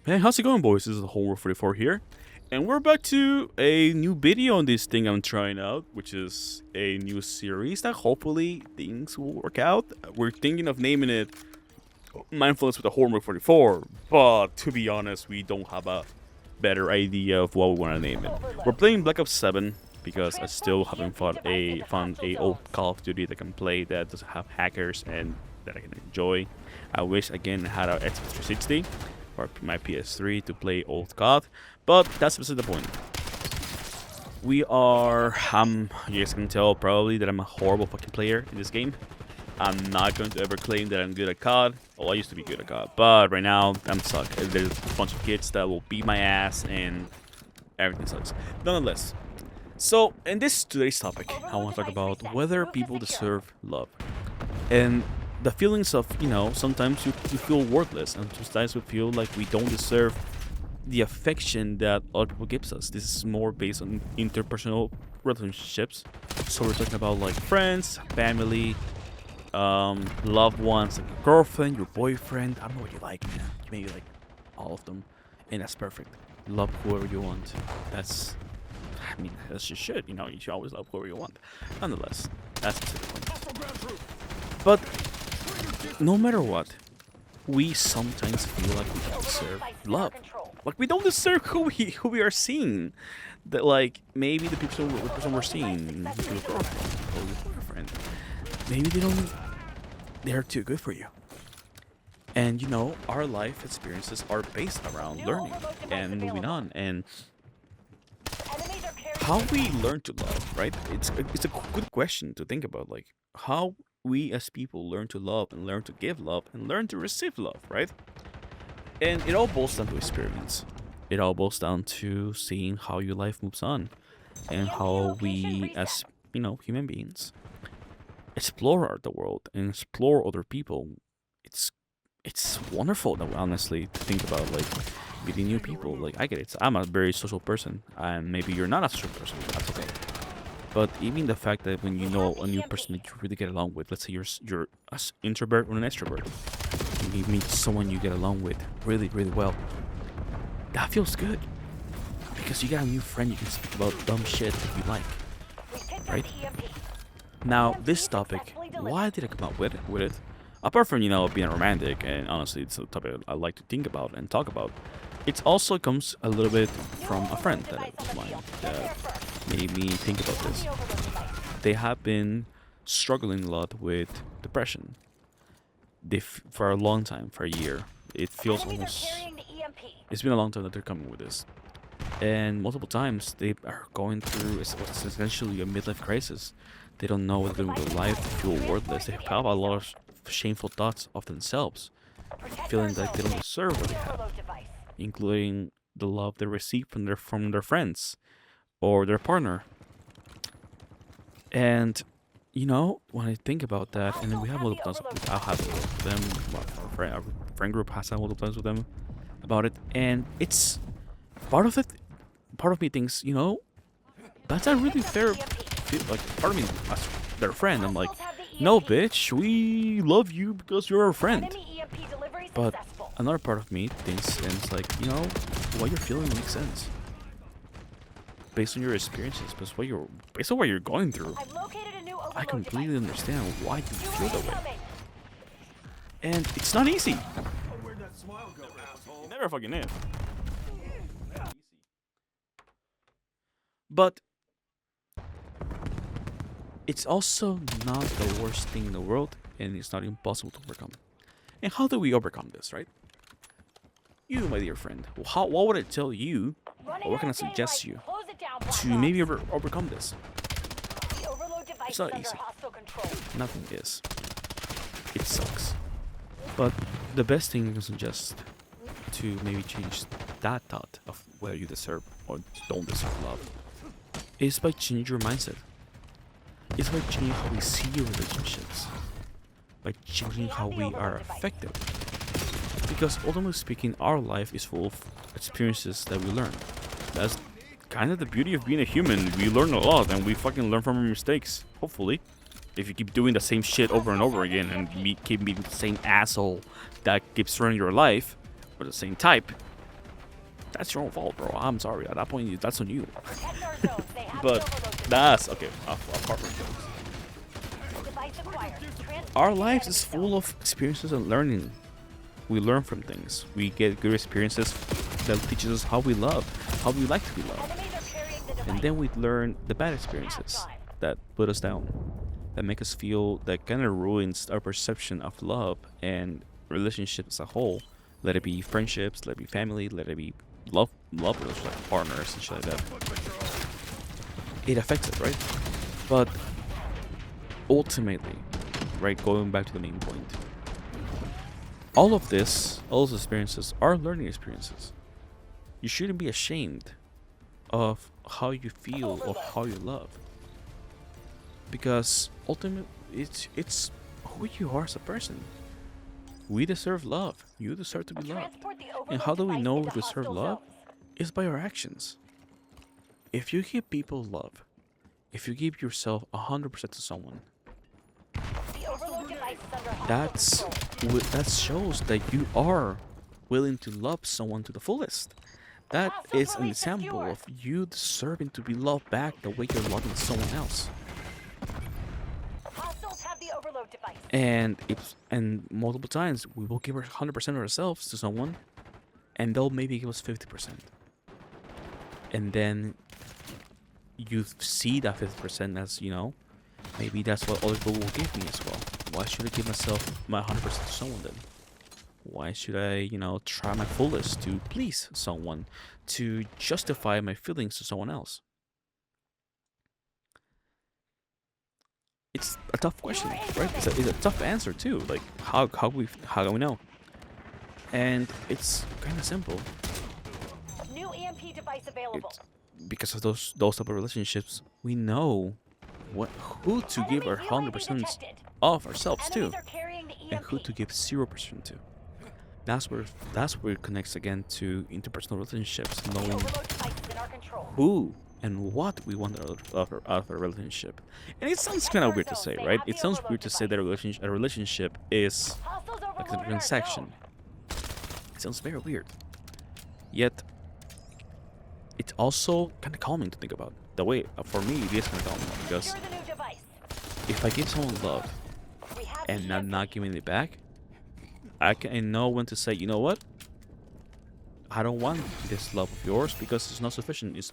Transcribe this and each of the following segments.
Hey, how's it going, boys? This is Homework 44 here, and we're back to a new video on this thing I'm trying out, which is a new series that hopefully things will work out. We're thinking of naming it Mindfulness with the Homework 44, but to be honest, we don't have a better idea of what we want to name it. We're playing Black Ops 7 because I still haven't found a old Call of Duty that I can play that doesn't have hackers and that I can enjoy. I wish again I had a Xbox 360 or my PS3 to play old COD, but that's beside the point. We are, you guys can tell probably that I'm a horrible fucking player in this game. I'm not going to ever claim that I'm good at COD. Well, I used to be good at COD, but right now I'm stuck. There's a bunch of kids that will beat my ass and everything sucks. Nonetheless, so in today's topic, I want to talk about whether people deserve love. And the feelings of, sometimes you feel worthless, and sometimes we feel like we don't deserve the affection that other people gives us. This is more based on interpersonal relationships. So we're talking about like friends, family, loved ones, like your girlfriend, your boyfriend. I don't know what you like, man. You maybe like all of them, and that's perfect. Love whoever you want. That's just shit. You should always love whoever you want. Nonetheless, that's the point. But no matter what, we sometimes feel like we don't deserve love. Like we don't deserve who we are seeing. That like maybe the person we're seeing, your girlfriend or your boyfriend, maybe they're too good for you. And our life experiences are based around learning and moving on, and how we learn to love, right? It's a good question to think about, like how we as people learn to love and learn to give love and learn to receive love, right? And it all boils down to experience. It all boils down to seeing how your life moves on and how we as human beings explore the world and explore other people. It's it's wonderful though, honestly, to think about like meeting new people. Like I get it. I'm a very social person, and maybe you're not a social person. That's okay. But even the fact that when you know a new person that you really get along with, let's say you're an introvert or an extrovert, and you meet someone you get along with really really well, that feels good because you got a new friend you can speak about dumb shit that you like, right? Now this topic, why did I come up with it? Apart from being romantic, and honestly, it's a topic I like to think about and talk about. It also comes a little bit from a friend of mine that made me think about this. They have been struggling a lot with depression. For a long time, for a year. It feels almost. It's been a long time that they're coming with this, and multiple times they are going through what's essentially a midlife crisis. They don't know what to do with their life. They feel worthless. They have a lot of shameful thoughts of themselves, feeling like they don't deserve what they have, including the love they receive from their friends or their partner. And when I think about that, and then we have multiple times, I'll have with them. Our friend group has had multiple times with them about it, and it's part of it. Part of me thinks, that's not really fair. Like part of me, as their friend, I'm like, no, bitch, we love you because you're our friend. But another part of me thinks, and it's like, what you're feeling makes sense based on your experiences, based on what you're going through. I completely understand why you feel that way, and it's not easy. It never fucking is. But it's also not the worst thing in the world, and it's not impossible to overcome. And how do we overcome this, right? You, my dear friend, what would I tell you, or what can I suggest you to maybe overcome this? It's not easy. Nothing is. It sucks. But the best thing I can suggest to maybe change that thought of whether you deserve or don't deserve love is by changing your mindset. It's by changing how we see relationships, by changing how we are affected. Because ultimately speaking, our life is full of experiences that we learn. That's kind of the beauty of being a human. We learn a lot, and we fucking learn from our mistakes. Hopefully, if you keep doing the same shit over and over again, and keep meeting the same asshole that keeps running your life, or the same type, That's your own fault, bro. I'm sorry. At that point, that's on you. Protect our zones. They have the But overload device. that's okay. Apart from jokes, Device acquired. Transport our to the lives enemy is zone. full of experiences and learning. We learn from things. We get good experiences that teaches us how we love, how we like to be loved. Enemies are carrying the device. And then we learn the bad experiences that put us down, that make us feel, that kind of ruins our perception of love and relationships as a whole. Let it be friendships, let it be family, let it be love relationships, like partners and shit like that. It affects it, right? But ultimately, right, going back to the main point, all of this, all those experiences are learning experiences. You shouldn't be ashamed of how you feel, of how you love, because ultimately it's who you are as a person. We deserve love. You deserve to be loved. Transport the And overload how do we device know we into deserve hostile love? zones. It's by our actions. If you give people love, if you give yourself 100% to someone, The overload device is under hostile that's control. that shows that you are willing to love someone to the fullest. That is an example of you deserving to be loved back the way you're loving someone else. Hostiles have the overload device. And multiple times we will give our 100% of ourselves to someone, and they'll maybe give us 50%. And then you see that 50% as, maybe that's what other people will give me as well. Why should I give myself my 100% to someone then? Why should I, try my fullest to please someone, to justify my feelings to someone else? It's a tough question, right? It's a tough answer too. Like how do we know? And it's kind of simple. New EMP device available. Because of those type of relationships, we know who to give our 100% of ourselves to, Enemies are carrying the EMP. and who to give 0% to. That's where it connects again to interpersonal relationships, The knowing overload device is in our control. who and what we want out of a relationship. And it sounds kind of weird to say, right? It sounds weird to say that a relationship is Hostiles like a overloading our transaction. zone. It sounds very weird. Yet, it's also kind of calming to think about. The way, for me, it is kind of calming because Secure the new device. if I give someone love We have and the I'm not giving it back, I know when to say, you know what? I don't want this love of yours because it's not sufficient. It's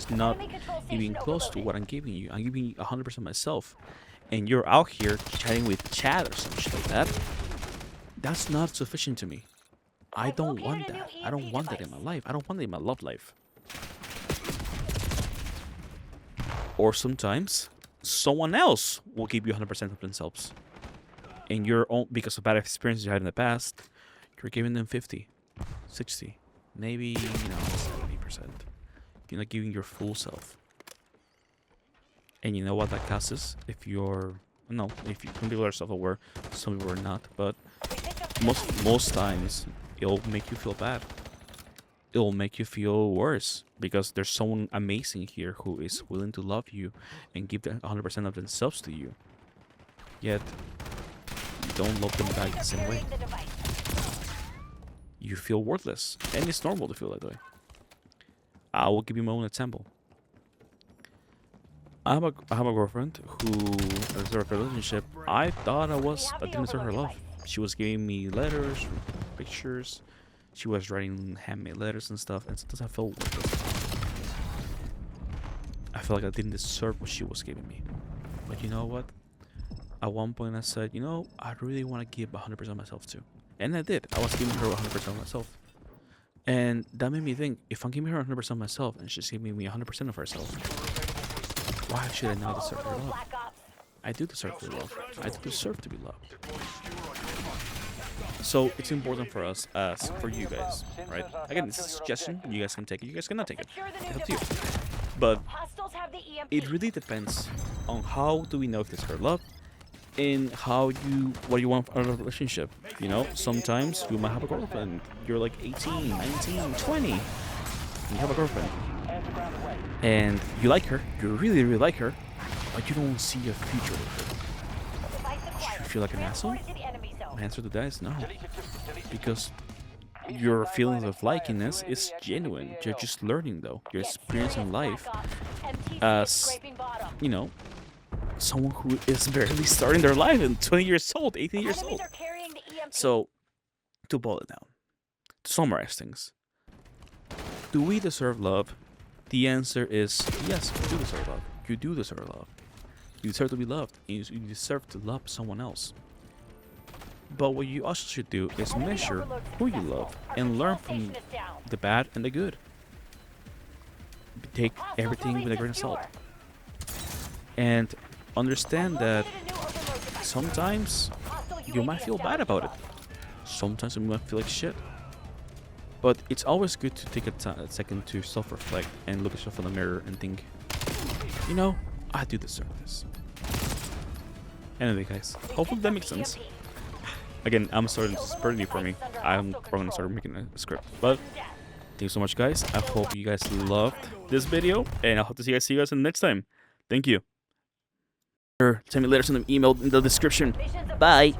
not Enemy control even station close to overloaded. what I'm giving you. I'm giving you 100% myself, and you're out here chatting with Chad or some shit like that. That's not sufficient to me. I I've don't want located a new that. I don't EMP want that in my device. life. I don't want that in my love life. Or sometimes someone else will give you 100% of themselves, and your own, because of bad experiences you had in the past, you're giving them 50, 60, maybe 70%. You're not giving your full self. And you know what that causes? If some people are self-aware, some people are not, but We picked up the most times it'll make you feel bad. It'll make you feel worse because there's someone amazing here who is willing to love you and give 100% of themselves to you. Yet you don't love them back the same way. carrying the device. You feel worthless, and it's normal to feel that way. I will give you my own example. I have a girlfriend who, as a relationship, I thought I didn't deserve her love. She was giving me letters, pictures. She was writing handmade letters and stuff, and sometimes I felt worthless. I felt like I didn't deserve what she was giving me. But you know what? At one point I said, I really want to give 100% of myself to. And I did. I was giving her 100% of myself. And that made me think, if I'm giving her 100% of myself and she's giving me 100% of herself, why should I not deserve her Overload love? Black Ops. I do deserve her love. I do deserve to be loved. So it's important for us, as for you guys, right? Again, it's a suggestion. You guys can take it. You guys cannot take it. Secure the new It's up to you. device. But Hostiles have the EMP. it really depends on how do we know if it's her love, and what you want out of a relationship. Sometimes you might have a girlfriend. You're like 18, 19, 20. And you have a girlfriend. And you like her. You really, really like her. But you don't see a future with her. Device acquired. You feel like an asshole? Transported to the enemy zone. My answer to that is no. Because your feelings of likiness is genuine. You're just learning though. You're experiencing life as, you know, someone who is barely starting their life and 20 years old, 18 years old. So, to boil it down, to summarize things, do we deserve love? The answer is yes, you do deserve love. You do deserve love. You deserve to be loved, and you deserve to love someone else. But what you also should do is measure who you love and learn from the bad and the good. Take everything with a grain of salt. And understand that sometimes you might feel bad about it. Sometimes you might feel like shit. But it's always good to take a second to self-reflect and look at yourself in the mirror and think, you know, I do deserve this. Anyway, guys, hopefully that makes sense. Again, I'm starting, this is pretty new for me. I'm probably gonna start making a script. But thank you so much, guys. I hope you guys loved this video, and I hope to see you guys in the next time. Thank you. Send me letters in the email in the description. Bye.